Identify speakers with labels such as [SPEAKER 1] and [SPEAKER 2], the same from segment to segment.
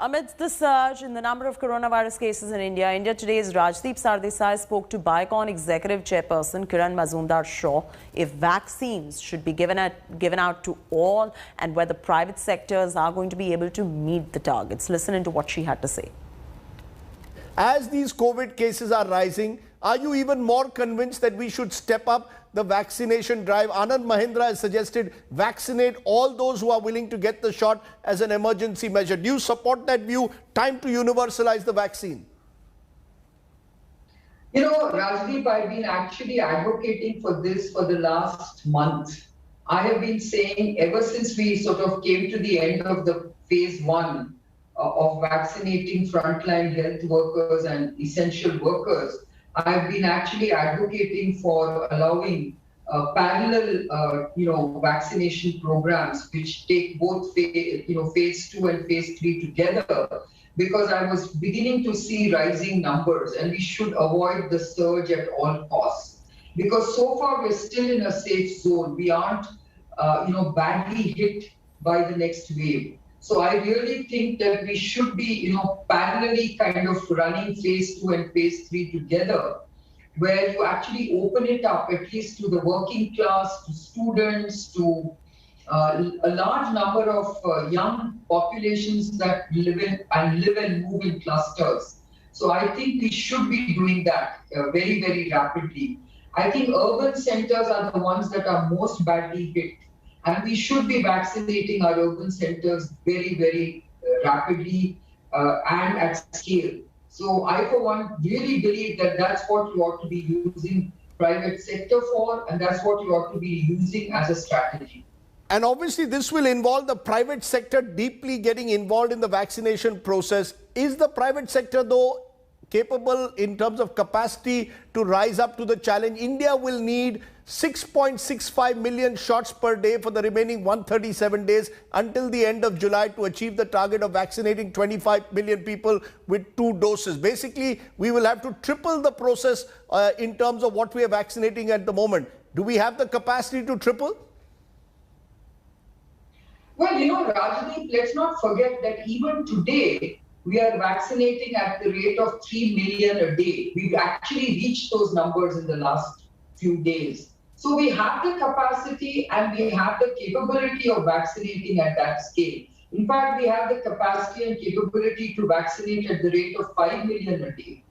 [SPEAKER 1] Amidst the surge in the number of coronavirus cases in India, India Today's Rajdeep Sardesai spoke to Biocon Executive Chairperson Kiran Mazumdar-Shaw if vaccines should be given out to all and whether private sectors are going to be able to meet the targets. Listen into what she had to say.
[SPEAKER 2] As these COVID cases are rising, are you even more convinced that we should step up the vaccination drive? Anand Mahindra has suggested vaccinate all those who are willing to get the shot as an emergency measure. Do you support that view? Time to universalize the vaccine.
[SPEAKER 3] You know, Rajdeep, I've been actually advocating for this for the last month. I have been saying ever since we sort of came to the end of the phase 1 of vaccinating frontline health workers and essential workers, I've been actually advocating for allowing parallel, vaccination programs which take both phase 2 and phase 3 together, because I was beginning to see rising numbers and we should avoid the surge at all costs. Because so far we're still in a safe zone. We aren't, badly hit by the next wave. So I really think that we should be, parallelly kind of running phase 2 and phase 3 together, where you actually open it up at least to the working class, to students, to a large number of young populations that live and move in clusters. So I think we should be doing that very, very rapidly. I think urban centers are the ones that are most badly hit. And we should be vaccinating our urban centers very, very rapidly and at scale. So I, for one, really believe that that's what you ought to be using private sector for, and that's what you ought to be using as a strategy.
[SPEAKER 2] And obviously this will involve the private sector deeply getting involved in the vaccination process. Is the private sector, though, capable in terms of capacity to rise up to the challenge? India will need 6.65 million shots per day for the remaining 137 days until the end of July to achieve the target of vaccinating 25 million people with 2 doses. Basically, we will have to triple the process in terms of what we are vaccinating at the moment. Do we have the capacity to triple?
[SPEAKER 3] Well, Rajdeep, let's not forget that even today, we are vaccinating at the rate of 3 million a day. We've actually reached those numbers in the last few days. So we have the capacity and we have the capability of vaccinating at that scale. In fact, we have the capacity and capability to vaccinate at the rate of 5 million a day.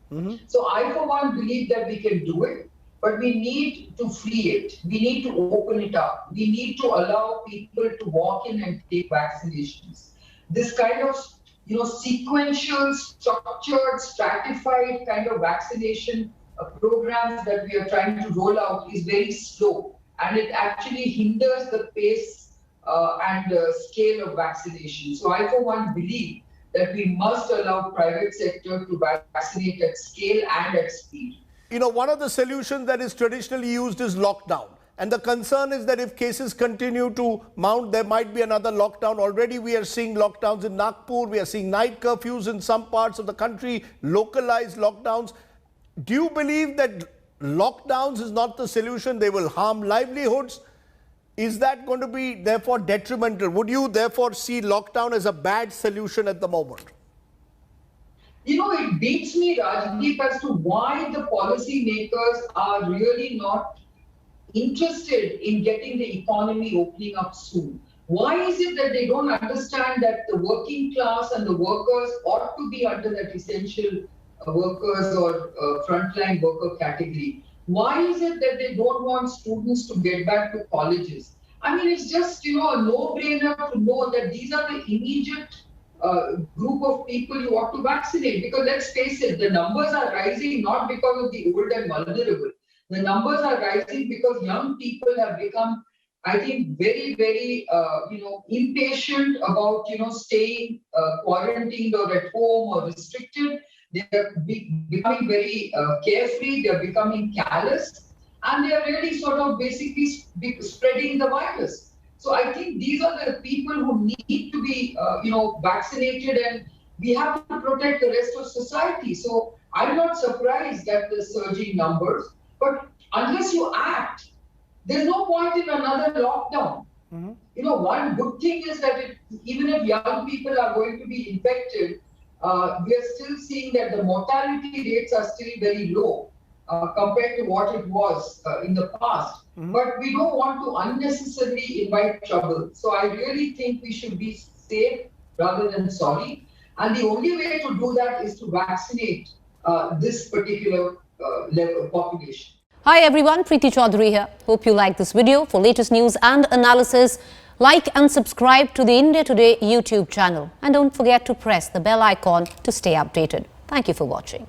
[SPEAKER 3] So I, for one, believe that we can do it, but we need to free it. We need to open it up. We need to allow people to walk in and take vaccinations. This kind of sequential, structured, stratified kind of vaccination programs that we are trying to roll out is very slow, and it actually hinders the pace and scale of vaccination. So I, for one, believe that we must allow private sector to vaccinate at scale and at speed.
[SPEAKER 2] One of the solutions that is traditionally used is lockdown. And the concern is that if cases continue to mount, there might be another lockdown. Already we are seeing lockdowns in Nagpur. We are seeing night curfews in some parts of the country, localized lockdowns. Do you believe that lockdowns is not the solution? They will harm livelihoods. Is that going to be therefore detrimental? Would you therefore see lockdown as a bad solution at the moment?
[SPEAKER 3] It beats me, Rajdeep, as to why the policymakers are really not interested in getting the economy opening up soon. Why is it that they don't understand that the working class and the workers ought to be under that essential workers or frontline worker category? Why is it that they don't want students to get back to colleges? I mean, it's just, a no-brainer to know that these are the immediate group of people you ought to vaccinate. Because let's face it, the numbers are rising not because of the old and vulnerable. The numbers are rising because young people have become, I think, very, very, impatient about, staying quarantined or at home or restricted. They are becoming very carefree. They are becoming callous, and they are really sort of basically spreading the virus. So I think these are the people who need to be, vaccinated, and we have to protect the rest of society. So I'm not surprised at the surging numbers. But unless you act, there's no point in another lockdown. You know, one good thing is that even if young people are going to be infected, we are still seeing that the mortality rates are still very low compared to what it was in the past. But we don't want to unnecessarily invite trouble. So I really think we should be safe rather than sorry. And the only way to do that is to vaccinate this particular level population.
[SPEAKER 4] Hi everyone, Preeti Chaudhary here. Hope you like this video. For latest news and analysis, like and subscribe to the India Today YouTube channel. And don't forget to press the bell icon to stay updated. Thank you for watching.